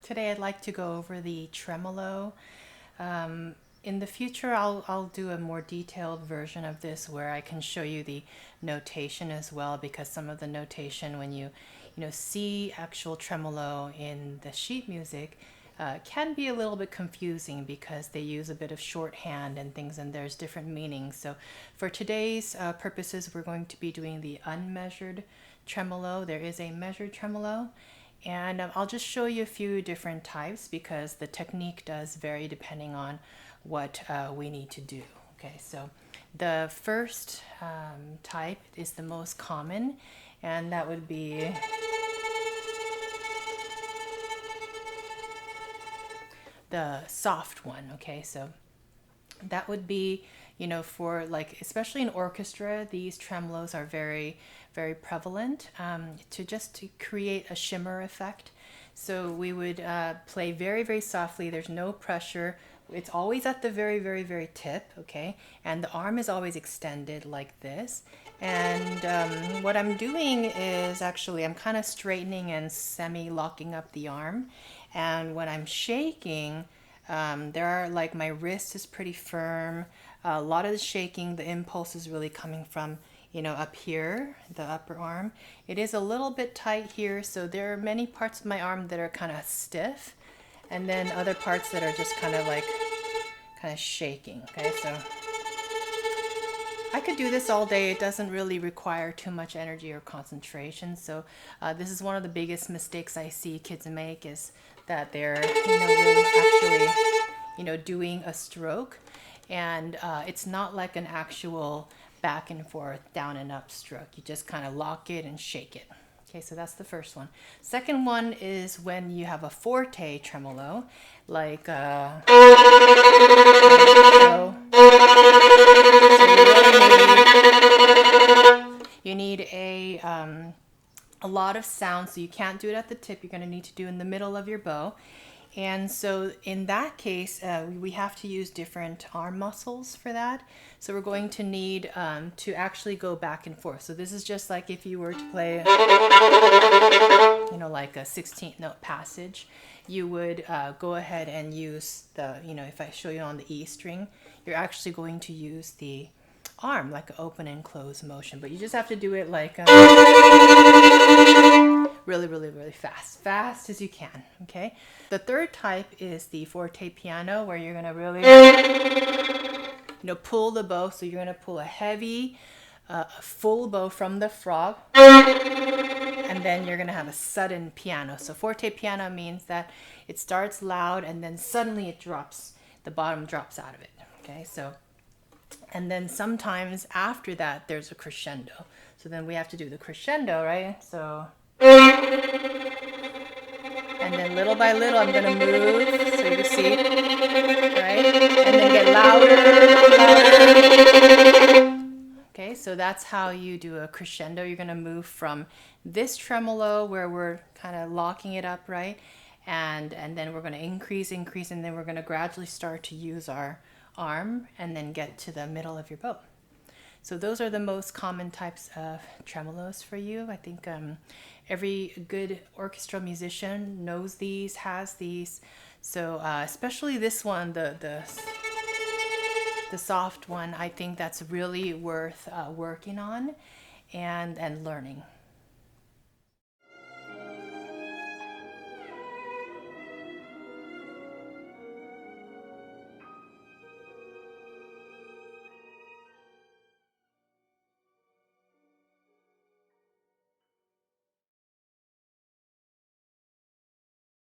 Today I'd like to go over the tremolo. In the future I'll do a more detailed version of this where I can show you the notation as well, because some of the notation when you see actual tremolo in the sheet music can be a little bit confusing because they use a bit of shorthand and things, and there's different meanings. So for today's purposes, we're going to be doing the unmeasured tremolo. There is a measured tremolo, and I'll just show you a few different types because the technique does vary depending on what we need to do. Okay, so the first type is the most common, and that would be the soft one. Okay, so that would be, for like, especially in orchestra, these tremolos are very, very prevalent to create a shimmer effect. So we would play very, very softly. There's no pressure. It's always at the very, very, very tip, okay? And the arm is always extended like this. And what I'm doing is actually I'm kind of straightening and semi-locking up the arm. And when I'm shaking, there are like my wrist is pretty firm. A lot of the shaking, the impulse is really coming from, up here, the upper arm. It is a little bit tight here, so there are many parts of my arm that are kind of stiff, and then other parts that are just kind of shaking. Okay, so I could do this all day. It doesn't really require too much energy or concentration. So this is one of the biggest mistakes I see kids make, is that they're really actually doing a stroke, and it's not like an actual back and forth, down and up stroke. You just kind of lock it and shake it. Okay, so that's the first one. Second one is when you have a forte tremolo, like so you need a lot of sound, so you can't do it at the tip. You're going to need to do it in the middle of your bow. And so in that case, we have to use different arm muscles for that. So we're going to need to actually go back and forth. So this is just like if you were to play, like a 16th note passage, you would go ahead and use the, if I show you on the E string, you're actually going to use the arm, like an open and close motion. But you just have to do it like really, really, really fast as you can. Okay. The third type is the Forte Piano, where you're going to really, pull the bow. So you're going to pull a heavy, full bow from the frog, and then you're going to have a sudden piano. So Forte Piano means that it starts loud and then suddenly it drops, the bottom drops out of it. Okay. So, and then sometimes after that, there's a crescendo. So then we have to do the crescendo, right? So, and then little by little, I'm going to move, so you can see, right? And then get louder. Okay, so that's how you do a crescendo. You're going to move from this tremolo where we're kind of locking it up, right? And then we're going to increase, and then we're going to gradually start to use our arm and then get to the middle of your bow. So those are the most common types of tremolos for you. I think every good orchestral musician knows these, has these. So especially this one, the soft one, I think that's really worth working on and learning.